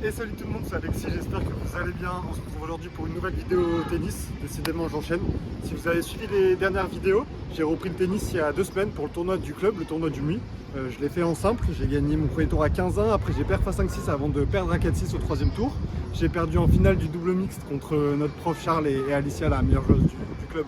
Et salut tout le monde, c'est Alexis, j'espère que vous allez bien. On se retrouve aujourd'hui pour une nouvelle vidéo tennis. Décidément, j'enchaîne. Si vous avez suivi les dernières vidéos, j'ai repris le tennis il y a 2 semaines pour le tournoi du club, le tournoi du MUI. Je l'ai fait en simple, j'ai gagné mon premier tour à 15-1, après j'ai perdu à 5-6 avant de perdre à 4-6 au troisième tour. J'ai perdu en finale du double mixte contre notre prof Charles et Alicia, la meilleure joueuse du club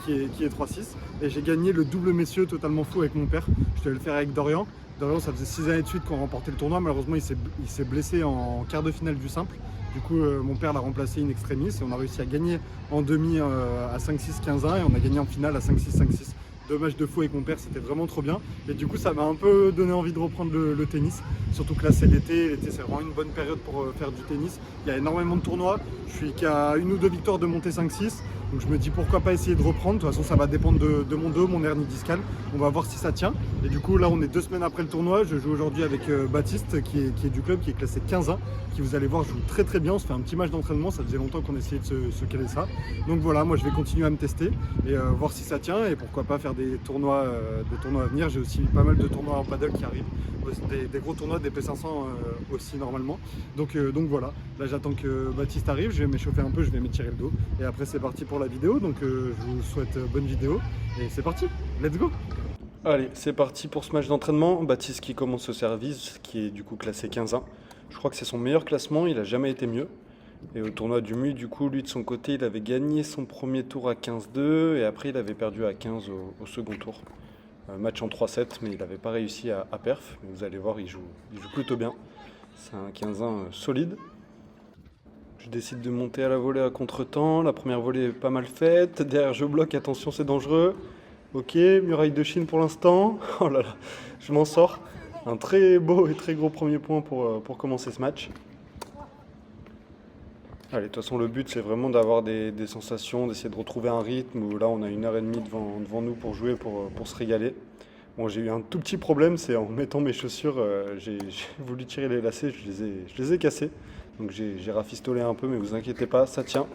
qui est 3-6. Et j'ai gagné le double messieurs totalement fou avec mon père. Je devais le faire avec Dorian. Dorian, ça faisait 6 années de suite qu'on remportait le tournoi. Malheureusement, il s'est blessé en quart de finale du simple. Du coup, mon père l'a remplacé in extremis et on a réussi à gagner en demi à 5-6, 15-1 et on a gagné en finale à 5-6, 5-6. 2 matchs de fou avec mon père, c'était vraiment trop bien. Et du coup, ça m'a un peu donné envie de reprendre le tennis. Surtout que là, c'est l'été. L'été, c'est vraiment une bonne période pour faire du tennis. Il y a énormément de tournois. Je suis qu'à 1 ou 2 victoires de monter 5-6. Donc je me dis pourquoi pas essayer de reprendre. De toute façon, ça va dépendre de mon dos, mon hernie discale. On va voir si ça tient. Et du coup, là, on est 2 semaines après le tournoi. Je joue aujourd'hui avec Baptiste, qui est du club, qui est classé 15-1, qui, vous allez voir, joue très très bien. On se fait un petit match d'entraînement. Ça faisait longtemps qu'on essayait de se caler ça. Donc voilà, moi, je vais continuer à me tester et voir si ça tient. Et pourquoi pas faire des tournois à venir. J'ai aussi pas mal de tournois en paddle qui arrivent. Des gros tournois, des P500 aussi normalement. Donc voilà, là j'attends que Baptiste arrive, je vais m'échauffer un peu, je vais m'étirer le dos. Et après c'est parti pour la vidéo, donc je vous souhaite bonne vidéo. Et c'est parti, let's go. Allez, c'est parti pour ce match d'entraînement. Baptiste qui commence au service, qui est du coup classé 15-1. Je crois que c'est son meilleur classement, il a jamais été mieux. Et au tournoi du MUI, du coup, lui de son côté, il avait gagné son premier tour à 15-2 et après il avait perdu à 15 au second tour. Match en 3-7, mais il n'avait pas réussi à perf. Mais vous allez voir, il joue plutôt bien. C'est un 15-1 solide. Je décide de monter à la volée à contre-temps. La première volée est pas mal faite. Derrière, je bloque. Attention, c'est dangereux. Ok, muraille de Chine pour l'instant. Oh là là, je m'en sors. Un très beau et très gros premier point pour commencer ce match. Allez, de toute façon, le but, c'est vraiment d'avoir des sensations, d'essayer de retrouver un rythme où là, on a 1 heure et demie devant nous pour jouer, pour se régaler. Bon, j'ai eu un tout petit problème, c'est en mettant mes chaussures, j'ai voulu tirer les lacets, je les ai cassés. Donc j'ai rafistolé un peu, mais vous inquiétez pas, ça tient.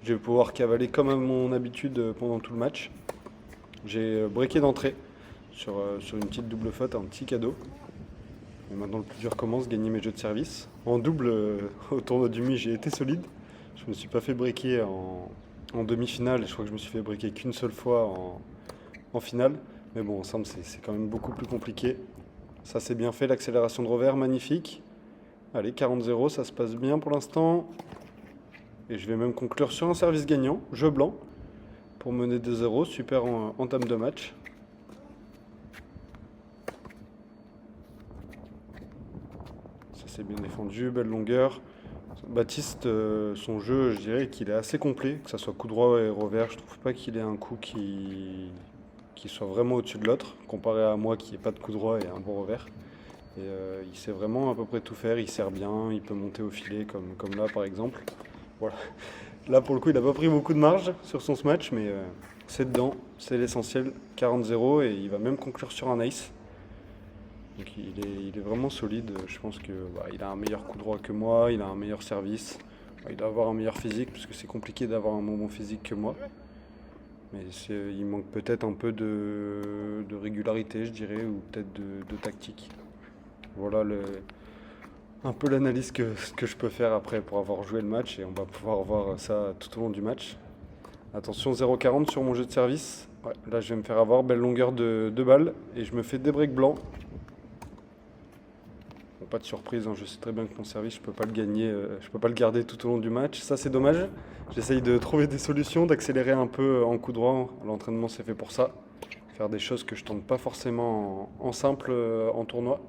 Je vais pouvoir cavaler comme à mon habitude pendant tout le match. J'ai breaké d'entrée sur une petite double faute, un petit cadeau. Et maintenant, le plus dur commence, gagner mes jeux de service. En double, au tournoi du MUI, j'ai été solide. Je me suis pas fait breaker en demi-finale, et je crois que je me suis fait breaker qu'une seule fois en finale. Mais bon, ensemble, c'est quand même beaucoup plus compliqué. Ça, c'est bien fait, l'accélération de revers, magnifique. Allez, 40-0, ça se passe bien pour l'instant. Et je vais même conclure sur un service gagnant, jeu blanc, pour mener 2-0. Super entame de match. Ça, c'est bien défendu, belle longueur. Baptiste, son jeu, je dirais qu'il est assez complet, que ce soit coup droit et revers. Je trouve pas qu'il ait un coup qui soit vraiment au-dessus de l'autre, comparé à moi qui n'ai pas de coup droit et un bon revers. Et il sait vraiment à peu près tout faire, il sert bien, il peut monter au filet comme là par exemple. Voilà. Là pour le coup il n'a pas pris beaucoup de marge sur son smash, mais c'est dedans, c'est l'essentiel, 40-0 et il va même conclure sur un ace. Donc il est vraiment solide, je pense que il a un meilleur coup droit que moi, il a un meilleur service, il doit avoir un meilleur physique, parce que c'est compliqué d'avoir un bon physique que moi. Mais il manque peut-être un peu de régularité, je dirais, ou peut-être de tactique. Voilà un peu l'analyse que je peux faire après pour avoir joué le match et on va pouvoir voir ça tout au long du match. Attention, 0,40 sur mon jeu de service. Ouais, là, je vais me faire avoir. Belle longueur de balle et je me fais des breaks blancs. Bon, pas de surprise, hein, je sais très bien que mon service, je peux pas le gagner, je peux pas le garder tout au long du match. Ça, c'est dommage. J'essaye de trouver des solutions, d'accélérer un peu en coup droit. L'entraînement, c'est fait pour ça. Faire des choses que je tente pas forcément en simple en tournoi.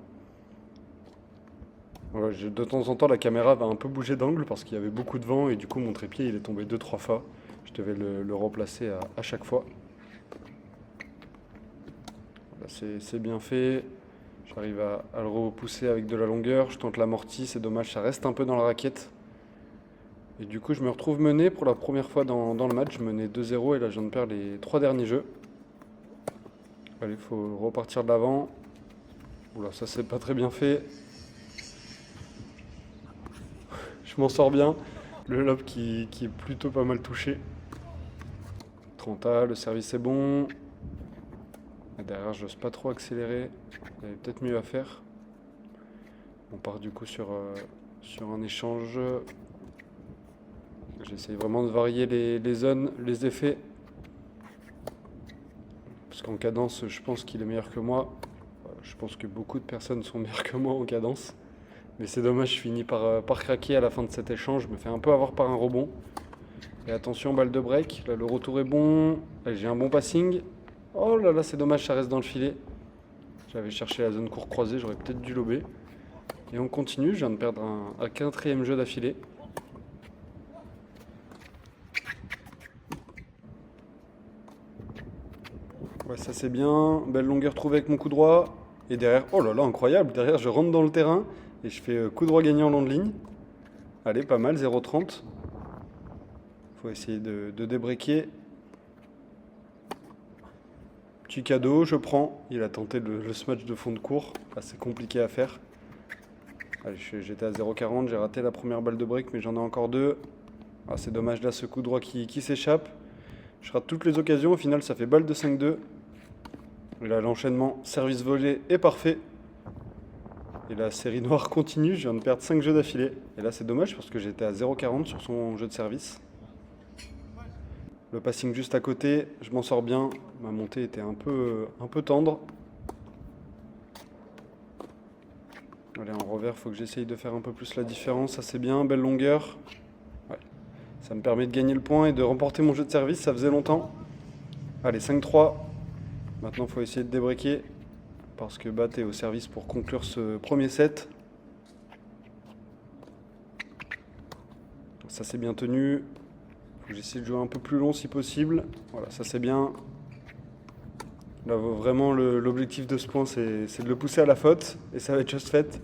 Ouais, de temps en temps, la caméra va un peu bouger d'angle parce qu'il y avait beaucoup de vent et du coup, mon trépied il est tombé 2-3 fois. Je devais le remplacer à chaque fois. Voilà, c'est bien fait. J'arrive à le repousser avec de la longueur. Je tente l'amorti, c'est dommage, ça reste un peu dans la raquette. Et du coup, je me retrouve mené pour la première fois dans le match. Je menais 2-0 et là, je viens de perdre les 3 derniers jeux. Allez, il faut repartir de l'avant. Oula, ça c'est pas très bien fait. Je m'en sors bien. Le lob qui est plutôt pas mal touché. 30A, le service est bon. Et derrière, je n'ose pas trop accélérer. Il y avait peut-être mieux à faire. On part du coup sur sur un échange. J'essaye vraiment de varier les zones, les effets. Parce qu'en cadence, je pense qu'il est meilleur que moi. Je pense que beaucoup de personnes sont meilleures que moi en cadence. Mais c'est dommage, je finis par craquer à la fin de cet échange. Je me fais un peu avoir par un rebond. Et attention, balle de break. Là, le retour est bon. Là, j'ai un bon passing. Oh là là, c'est dommage, ça reste dans le filet. J'avais cherché la zone court croisée, j'aurais peut-être dû lober. Et on continue, je viens de perdre un quatrième jeu d'affilée. Ouais, ça c'est bien. Belle longueur trouvée avec mon coup droit. Et derrière, oh là là, incroyable. Derrière, je rentre dans le terrain et je fais coup droit gagnant long de ligne. Allez, pas mal, 0,30. Faut essayer de débraquer. Petit cadeau, je prends. Il a tenté le smash de fond de cours. Assez compliqué à faire. Allez, j'étais à 0,40. J'ai raté la première balle de break, mais j'en ai encore deux. Ah, c'est dommage là, ce coup droit qui s'échappe. Je rate toutes les occasions. Au final, ça fait balle de 5-2. Et là, l'enchaînement service volé est parfait. Et la série noire continue. Je viens de perdre 5 jeux d'affilée. Et là, c'est dommage parce que j'étais à 0,40 sur son jeu de service. Le passing juste à côté, je m'en sors bien. Ma montée était un peu tendre. Allez, en revers, il faut que j'essaye de faire un peu plus la différence. Ça, c'est bien, belle longueur. Ouais. Ça me permet de gagner le point et de remporter mon jeu de service. Ça faisait longtemps. Allez, 5-3. Maintenant, il faut essayer de débraquer. Parce que Bat est au service pour conclure ce premier set. Ça, c'est bien tenu. J'essaie de jouer un peu plus long si possible. Voilà, ça c'est bien. Là, vraiment, l'objectif de ce point, c'est de le pousser à la faute. Et ça va être just fait.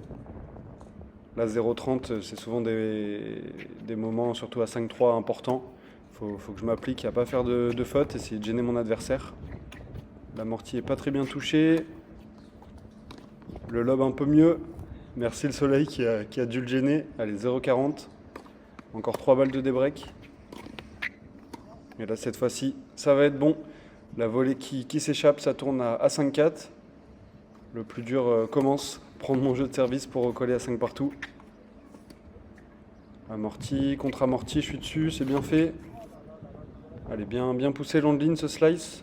Là, 0,30, c'est souvent des moments, surtout à 5-3, importants. Faut que je m'applique à ne pas faire de faute, essayer de gêner mon adversaire. L'amorti n'est pas très bien touché. Le lob un peu mieux. Merci le soleil qui a dû le gêner. Allez, 0,40. Encore 3 balles de débreak. Et là, cette fois-ci, ça va être bon. La volée qui s'échappe, ça tourne à 5-4. Le plus dur commence. Prendre mon jeu de service pour recoller à 5 partout. Amorti, contre amorti, je suis dessus, c'est bien fait. Allez, bien poussé long de ligne ce slice.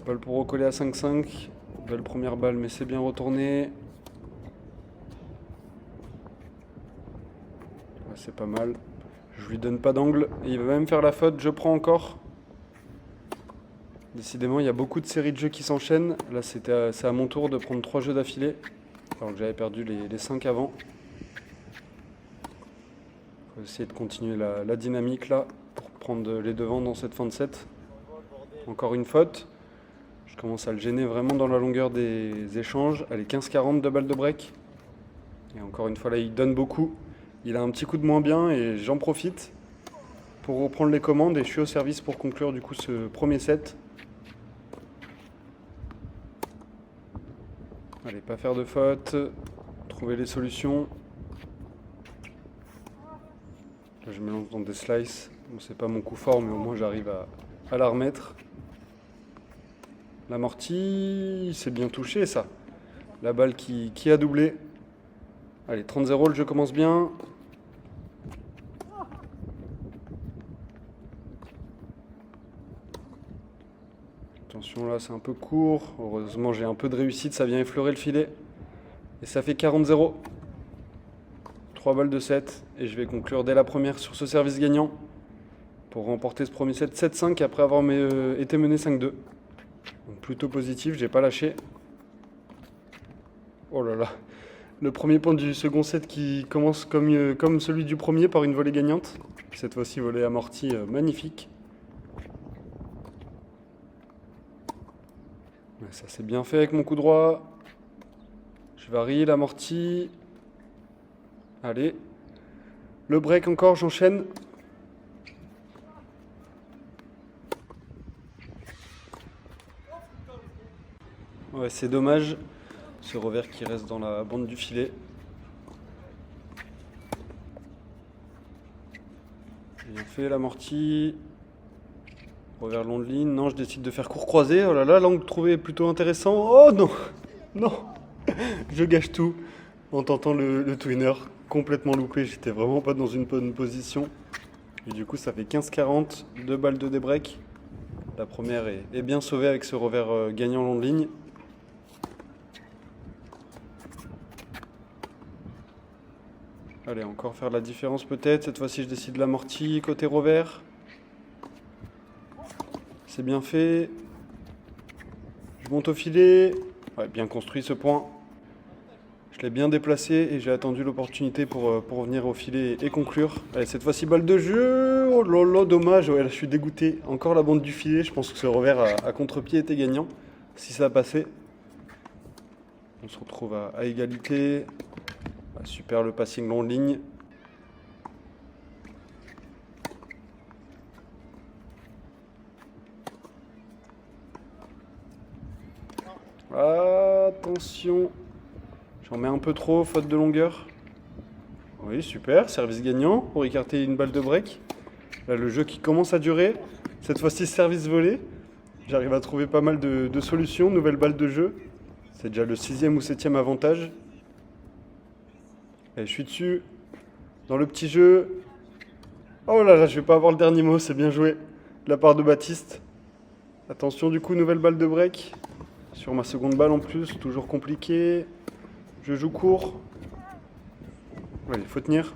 Balle pour recoller à 5-5. Belle première balle, mais c'est bien retourné. Ouais, c'est pas mal. Je lui donne pas d'angle et il va même faire la faute, je prends encore. Décidément, il y a beaucoup de séries de jeux qui s'enchaînent. Là, c'est à mon tour de prendre 3 jeux d'affilée, alors que j'avais perdu les 5 avant. Il faut essayer de continuer la dynamique là, pour prendre les devants dans cette fin de set. Encore une faute. Je commence à le gêner vraiment dans la longueur des échanges. Allez, 15-40, 2 balles de break. Et encore une fois, là, il donne beaucoup. Il a un petit coup de moins bien et j'en profite pour reprendre les commandes et je suis au service pour conclure du coup ce premier set. Allez, pas faire de faute, trouver les solutions. Là, je me lance dans des slices. Bon, c'est pas mon coup fort, mais au moins j'arrive à la remettre. L'amorti, c'est bien touché ça. La balle qui a doublé. Allez, 30-0, le jeu commence bien. Attention là, c'est un peu court. Heureusement, j'ai un peu de réussite, ça vient effleurer le filet. Et ça fait 40-0. 3 balles de 7. Et je vais conclure dès la première sur ce service gagnant. Pour remporter ce premier set 7-5 après avoir été mené 5-2. Donc plutôt positif, j'ai pas lâché. Oh là là. Le premier point du second set qui commence comme celui du premier par une volée gagnante. Cette fois-ci, volée amortie magnifique. Ça c'est bien fait avec mon coup droit. Je varie l'amorti. Allez. Le break encore, j'enchaîne. Ouais, c'est dommage. Ce revers qui reste dans la bande du filet. Bien fait l'amorti. Revers long de ligne. Non, je décide de faire court croisé. Oh là là, l'angle trouvé est plutôt intéressant. Oh non. Non. Je gâche tout en tentant le twinner. complètement loupé, j'étais vraiment pas dans une bonne position. Et du coup, ça fait 15-40, 2 balles de débreak. La première est bien sauvée avec ce revers gagnant long de ligne. Allez, encore faire la différence peut-être. Cette fois-ci, je décide l'amorti côté revers. C'est bien fait. Je monte au filet. Ouais, bien construit ce point. Je l'ai bien déplacé et j'ai attendu l'opportunité pour venir au filet et conclure. Allez, cette fois-ci, balle de jeu. Oh là là, dommage. Ouais, là, je suis dégoûté. Encore la bande du filet. Je pense que ce revers à contre-pied était gagnant. Si ça a passé. On se retrouve à égalité. Ah, super le passing long ligne. Attention. J'en mets un peu trop, faute de longueur. Oui, super, service gagnant pour écarter une balle de break. Là, le jeu qui commence à durer. Cette fois-ci, service volé. J'arrive à trouver pas mal de solutions. Nouvelle balle de jeu. C'est déjà le 6e ou 7e avantage. Allez, je suis dessus. Dans le petit jeu. Oh là là, je vais pas avoir le dernier mot, c'est bien joué. De la part de Baptiste. Attention, du coup, nouvelle balle de break. Sur ma seconde balle en plus, toujours compliqué. Je joue court. Ouais, il faut tenir.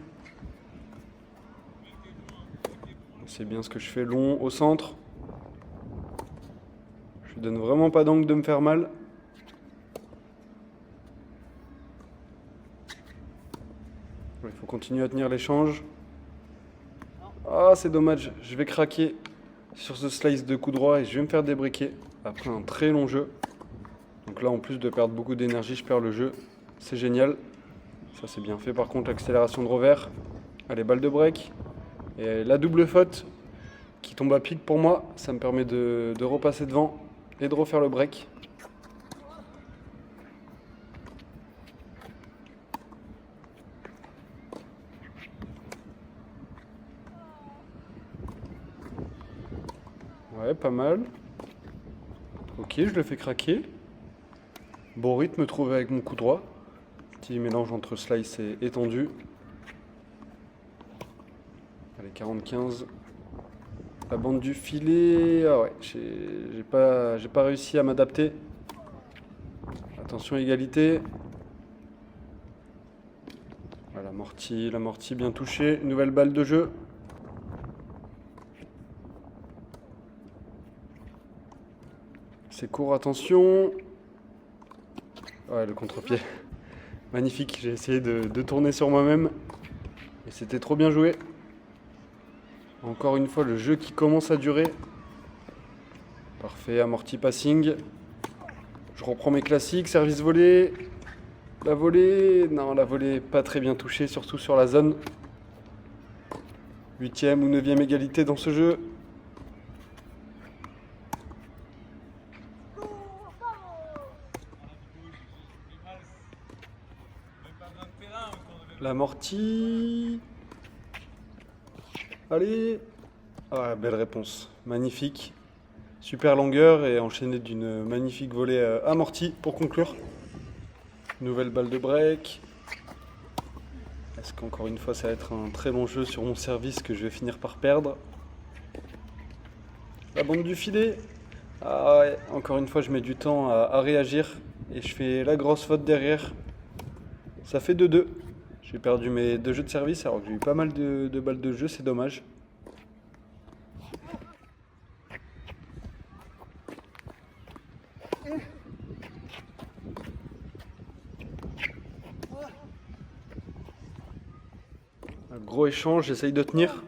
C'est bien ce que je fais, long au centre. Je lui donne vraiment pas d'angle de me faire mal. Il faut continuer à tenir l'échange. Ah, c'est dommage, je vais craquer sur ce slice de coup droit et je vais me faire débriquer après un très long jeu. Donc là, en plus de perdre beaucoup d'énergie, je perds le jeu. C'est génial. Ça, c'est bien fait. Par contre, l'accélération de revers. Allez, balle de break. Et la double faute qui tombe à pic pour moi. Ça me permet de repasser devant et de refaire le break. Ouais, pas mal. Ok, je le fais craquer. Bon rythme trouvé avec mon coup droit. Petit mélange entre slice et étendu. Allez, 40-15. La bande du filet. Ah ouais, j'ai pas réussi à m'adapter. Attention, égalité. Voilà, l'amorti bien touché. Nouvelle balle de jeu. C'est court, attention. Ouais, le contre-pied. Magnifique, j'ai essayé de tourner sur moi-même. Et c'était trop bien joué. Encore une fois, le jeu qui commence à durer. Parfait, amorti passing. Je reprends mes classiques, service volé. La volée, non, la volée pas très bien touchée, surtout sur la zone. 8e ou 9e égalité dans ce jeu. L'amorti. Allez. Ah, belle réponse. Magnifique. Super longueur et enchaîné d'une magnifique volée amortie pour conclure. Nouvelle balle de break. Est-ce qu'encore une fois ça va être un très bon jeu sur mon service que je vais finir par perdre? La bande du filet. Ah ouais, encore une fois je mets du temps à réagir et je fais la grosse faute derrière. Ça fait 2-2. J'ai perdu mes 2 jeux de service alors que j'ai eu pas mal de balles de jeu, c'est dommage. Un gros échange, j'essaye de tenir.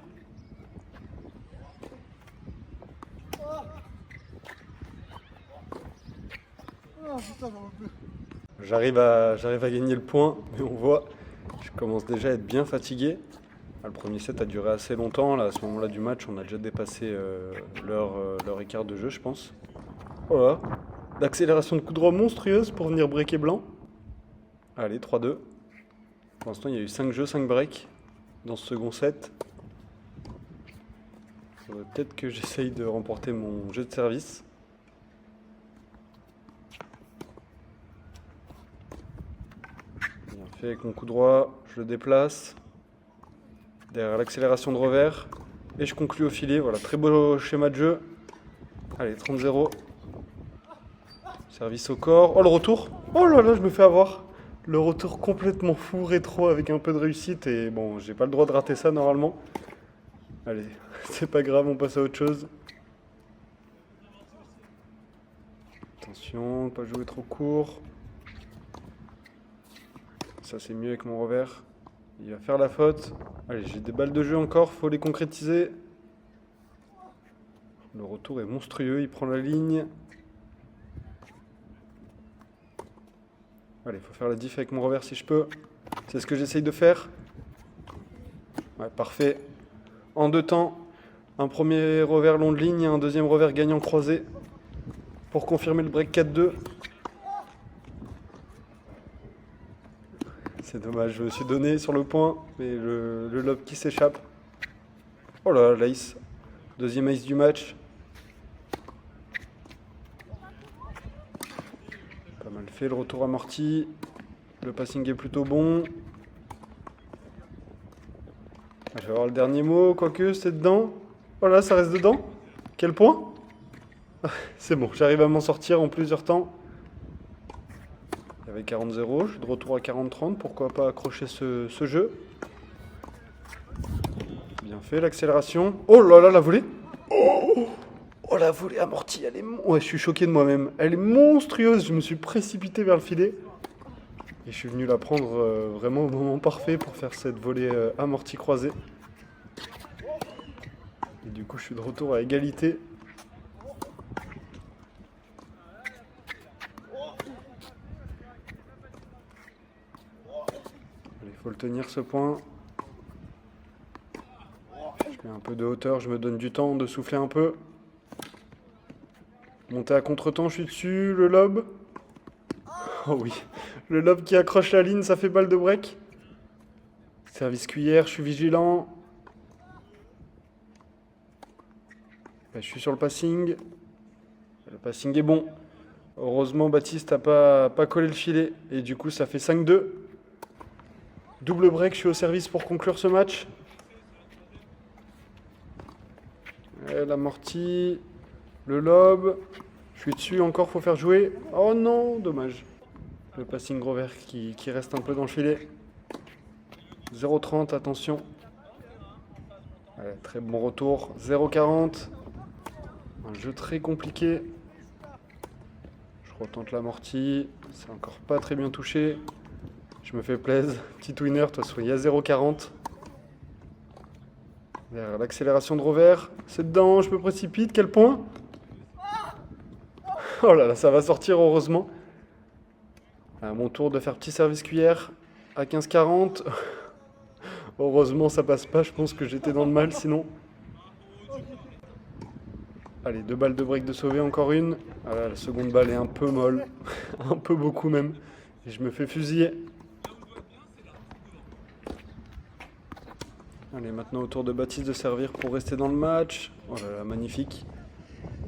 J'arrive à gagner le point, mais on voit, je commence déjà à être bien fatigué. Le premier set a duré assez longtemps, là, à ce moment-là du match, on a déjà dépassé leur écart de jeu, je pense. Voilà, l'accélération de coup droit monstrueuse pour venir breaker blanc. Allez, 3-2. Pour l'instant, il y a eu 5 jeux, 5 breaks dans ce second set. Il faudrait peut-être que j'essaye de remporter mon jeu de service. Bien fait avec mon coup droit, je le déplace. Derrière l'accélération de revers. Et je conclue au filet. Voilà, très beau schéma de jeu. Allez, 30-0. Service au corps. Oh, le retour. Oh là là, je me fais avoir. Le retour complètement fou, rétro, avec un peu de réussite. Et bon, j'ai pas le droit de rater ça normalement. Allez, c'est pas grave, on passe à autre chose. Attention, pas jouer trop court. Ça, c'est mieux avec mon revers. Il va faire la faute. Allez, j'ai des balles de jeu encore, faut les concrétiser. Le retour est monstrueux, il prend la ligne. Allez, il faut faire la diff avec mon revers si je peux. C'est ce que j'essaye de faire. Ouais, parfait. En 2 temps, un premier revers long de ligne et un deuxième revers gagnant croisé pour confirmer le break 4-2. C'est dommage, je me suis donné sur le point, mais le lob qui s'échappe. Oh là, l'ace. Deuxième ace du match. Pas mal fait, le retour amorti. Le passing est plutôt bon. Je vais avoir le dernier mot, quoique c'est dedans. Oh là, ça reste dedans. Quel point? C'est bon, j'arrive à m'en sortir en plusieurs temps. Il y avait 40-0, je suis de retour à 40-30, pourquoi pas accrocher ce jeu. Bien fait, l'accélération. Oh là là, la volée. Oh la volée amortie, elle est... Ouais, je suis choqué de moi-même. Elle est monstrueuse, je me suis précipité vers le filet. Et je suis venu la prendre vraiment au moment parfait pour faire cette volée amortie croisée. Et du coup, je suis de retour à égalité. Il faut le tenir ce point. Je mets un peu de hauteur, je me donne du temps de souffler un peu. Monter à contre-temps, je suis dessus, le lob. Oh oui, le lob qui accroche la ligne, ça fait balle de break. Service cuillère, je suis vigilant. Je suis sur le passing. Le passing est bon. Heureusement, Baptiste n'a pas collé le filet. Et du coup, ça fait 5-2. Double break, je suis au service pour conclure ce match. L'amorti. Le lob. Je suis dessus encore, faut faire jouer. Oh non, dommage. Le passing revers qui reste un peu dans le filet. 0,30, attention. Allez, très bon retour. 0,40. Un jeu très compliqué. Je retente l'amorti. C'est encore pas très bien touché. Je me fais plaisir. Petit winner, de toute façon, il y a 0,40. Derrière l'accélération de revers. C'est dedans, je me précipite. Quel point? Oh là là, ça va sortir heureusement. À mon tour de faire petit service cuillère à 15,40. Heureusement, ça passe pas. Je pense que j'étais dans le mal sinon. Allez, 2 balles de break de sauver, encore une. Voilà, la seconde balle est un peu molle. Un peu beaucoup même. Et je me fais fusiller. Allez, maintenant au tour de Baptiste de servir pour rester dans le match. Oh là là, magnifique.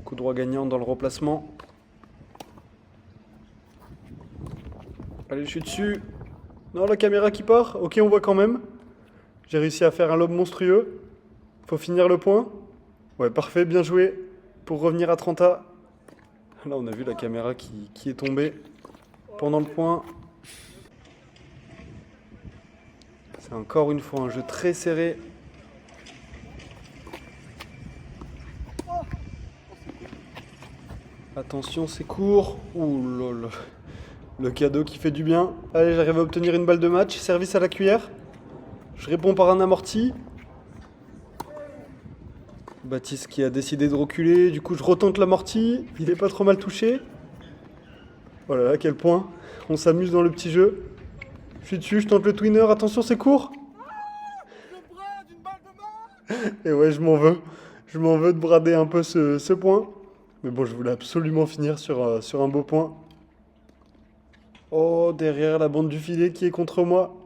Coup droit gagnant dans le replacement. Allez, je suis dessus. Non, la caméra qui part. Ok, on voit quand même. J'ai réussi à faire un lob monstrueux. Faut finir le point. Ouais, parfait, bien joué. Pour revenir à 30A. Là, on a vu la caméra qui est tombée pendant le point. C'est encore une fois un jeu très serré. Attention, c'est court. Ouh là là. Le cadeau qui fait du bien. Allez, j'arrive à obtenir une balle de match. Service à la cuillère. Je réponds par un amorti. Baptiste qui a décidé de reculer. Du coup, je retente l'amorti. Il est pas trop mal touché. Voilà, à quel point on s'amuse dans le petit jeu. Je suis dessus, je tente le twinner. Attention, c'est court. Et ouais, je m'en veux. Je m'en veux de brader un peu ce point. Mais bon, je voulais absolument finir sur un beau point. Oh, derrière la bande du filet qui est contre moi.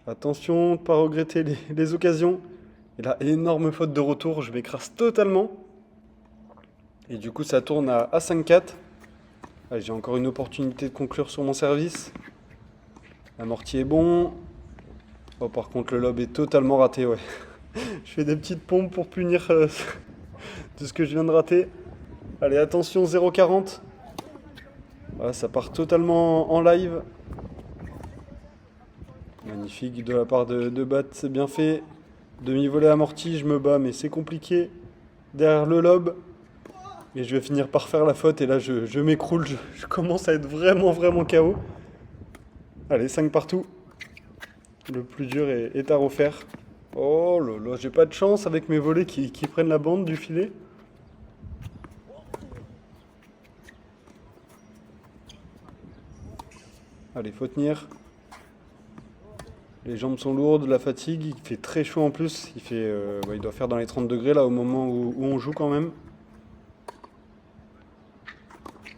Attention, de ne pas regretter les occasions. Et là, énorme faute de retour, je m'écrase totalement. Et du coup, ça tourne à 5-4. J'ai encore une opportunité de conclure sur mon service. L'amorti est bon. Oh, par contre, le lob est totalement raté, ouais. Je fais des petites pompes pour punir de ce que je viens de rater. Allez, attention, 0,40. Voilà, ça part totalement en live. Magnifique de la part de Bat, c'est bien fait. Demi-volée amorti, je me bats, mais c'est compliqué. Derrière le lob. Et je vais finir par faire la faute. Et là, je m'écroule. Je commence à être vraiment KO. Allez, 5 partout. Le plus dur est à refaire. Oh là là, j'ai pas de chance avec mes volets qui prennent la bande du filet. Allez, faut tenir. Les jambes sont lourdes, la fatigue, il fait très chaud en plus. Il doit faire dans les 30 degrés là au moment où on joue quand même.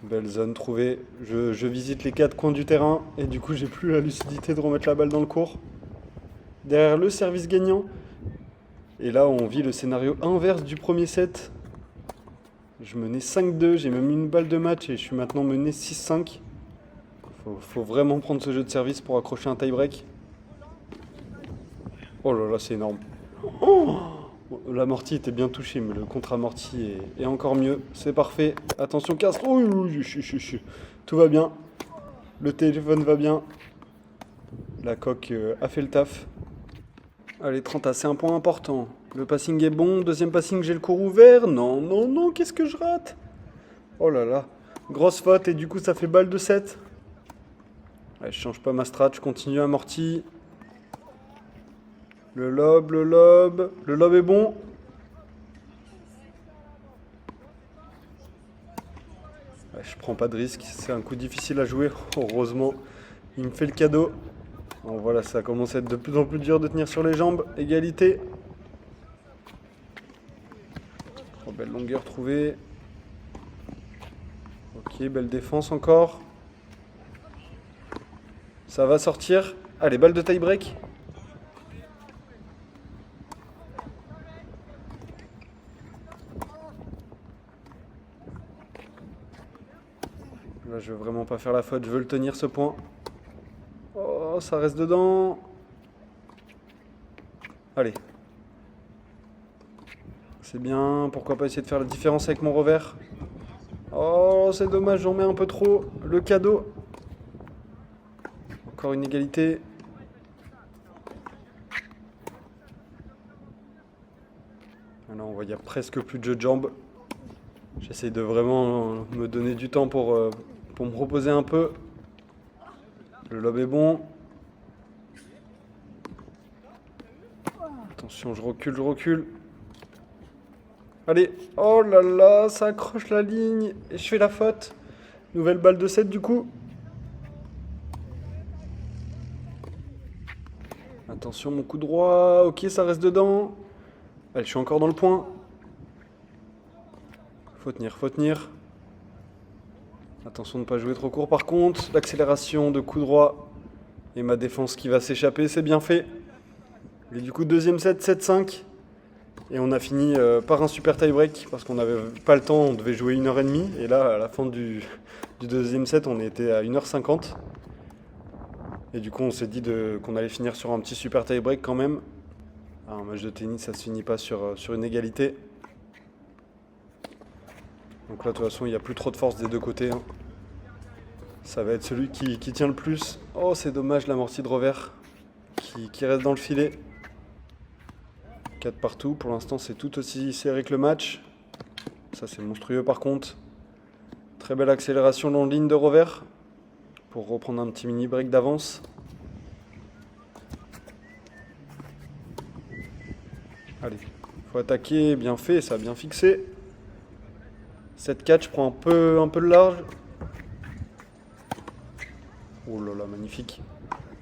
Belle zone trouvée. Je visite les 4 coins du terrain et du coup j'ai plus la lucidité de remettre la balle dans le court. Derrière le service gagnant. Et là on vit le scénario inverse du premier set. Je menais 5-2, j'ai même une balle de match et je suis maintenant mené 6-5. Faut vraiment prendre ce jeu de service pour accrocher un tie-break. Oh là là, c'est énorme. Oh, l'amorti était bien touché, mais le contre-amorti est encore mieux. C'est parfait. Attention, casse. Oh, tout va bien. Le téléphone va bien. La coque a fait le taf. Allez, 30A, c'est un point important. Le passing est bon. Deuxième passing, j'ai le court ouvert. Non, qu'est-ce que je rate? Oh là là. Grosse faute et du coup, ça fait balle de 7. Ouais, je change pas ma strat, je continue amorti. Le lob est bon. Ouais, je prends pas de risque, c'est un coup difficile à jouer. Heureusement, il me fait le cadeau. Bon, voilà, ça commence à être de plus en plus dur de tenir sur les jambes. Égalité. Oh, belle longueur trouvée. Ok, belle défense encore. Ça va sortir. Allez, balle de tie-break. Là, je veux vraiment pas faire la faute, je veux le tenir ce point. Oh, ça reste dedans. Allez. C'est bien, pourquoi pas essayer de faire la différence avec mon revers. Oh, c'est dommage, j'en mets un peu trop. Le cadeau. Encore une égalité. Là, on voit qu'il n'y a presque plus de jeu de jambes. J'essaie de vraiment me donner du temps pour me reposer un peu. Le lob est bon. Attention, je recule. Allez, oh là là, ça accroche la ligne et je fais la faute. Nouvelle balle de 7 du coup. Attention, mon coup droit. Ok, ça reste dedans. Allez, je suis encore dans le point. Faut tenir. Attention de ne pas jouer trop court par contre. L'accélération de coup droit et ma défense qui va s'échapper, c'est bien fait. Et du coup, deuxième set, 7-5. Et on a fini par un super tie-break parce qu'on n'avait pas le temps, on devait jouer 1h30. Et là, à la fin du deuxième set, on était à 1h50. Et du coup, on s'est dit qu'on allait finir sur un petit super tie-break quand même. Un match de tennis, ça se finit pas sur une égalité. Donc là, de toute façon, il n'y a plus trop de force des deux côtés. Hein. Ça va être celui qui tient le plus. Oh, c'est dommage, l'amorti de revers qui reste dans le filet. 4 partout. Pour l'instant, c'est tout aussi serré que le match. Ça, c'est monstrueux par contre. Très belle accélération long ligne de revers pour reprendre un petit mini break d'avance. Allez, faut attaquer, bien fait, ça a bien fixé. 7-4, je prends un peu le large. Oh là là, magnifique.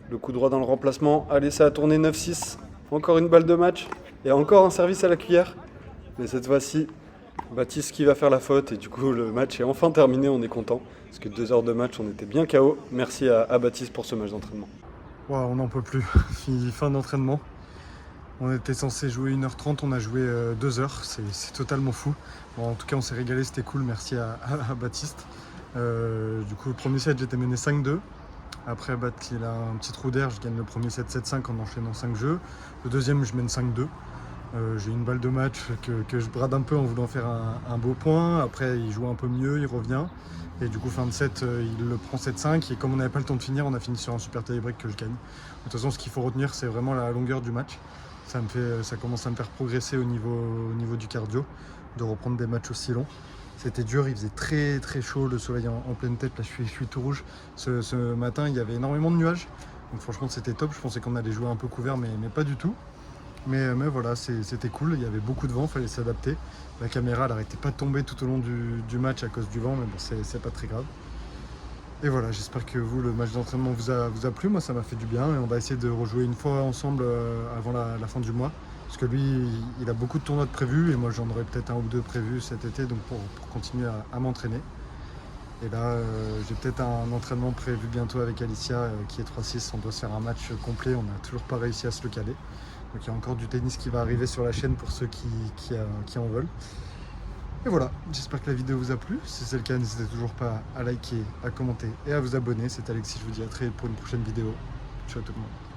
Le coup droit dans le remplacement. Allez, ça a tourné 9-6. Encore une balle de match. Et encore un service à la cuillère. Mais cette fois-ci, Baptiste qui va faire la faute. Et du coup, le match est enfin terminé. On est content. Parce que 2 heures de match, on était bien KO. Merci à Baptiste pour ce match d'entraînement. Wow, on n'en peut plus. Fin d'entraînement. On était censé jouer 1h30, on a joué 2 heures. C'est totalement fou. Bon, en tout cas, on s'est régalé, c'était cool. Merci à Baptiste. Du coup, le premier set, j'étais mené 5-2. Après, qu'il a un petit trou d'air, je gagne le premier 7-7-5 en enchaînant 5 jeux. Le deuxième, je mène 5-2. J'ai une balle de match que je brade un peu en voulant faire un beau point. Après, il joue un peu mieux, il revient. Et du coup, fin de set, il le prend 7-5. Et comme on n'avait pas le temps de finir, on a fini sur un super tie-break que je gagne. De toute façon, ce qu'il faut retenir, c'est vraiment la longueur du match. Ça commence à me faire progresser au niveau du cardio, de reprendre des matchs aussi longs. C'était dur, il faisait très très chaud, le soleil en pleine tête. Là, je suis tout rouge. Ce matin, il y avait énormément de nuages. Donc franchement, c'était top. Je pensais qu'on allait jouer un peu couvert, mais pas du tout. Mais voilà, c'était cool, il y avait beaucoup de vent, il fallait s'adapter. La caméra, elle n'arrêtait pas de tomber tout au long du match à cause du vent, mais bon, c'est pas très grave. Et voilà, j'espère que vous, le match d'entraînement vous a plu. Moi, ça m'a fait du bien et on va essayer de rejouer une fois ensemble avant la fin du mois. Parce que lui, il a beaucoup de tournois de prévus et moi, j'en aurai peut-être un ou deux prévus cet été, donc pour continuer à m'entraîner. Et là, j'ai peut-être un entraînement prévu bientôt avec Alicia qui est 3-6. On doit se faire un match complet, on n'a toujours pas réussi à se le caler. Donc il y a encore du tennis qui va arriver sur la chaîne pour ceux qui en veulent. Et voilà, j'espère que la vidéo vous a plu. Si c'est le cas, n'hésitez toujours pas à liker, à commenter et à vous abonner. C'était Alexis, je vous dis à très vite pour une prochaine vidéo. Ciao tout le monde.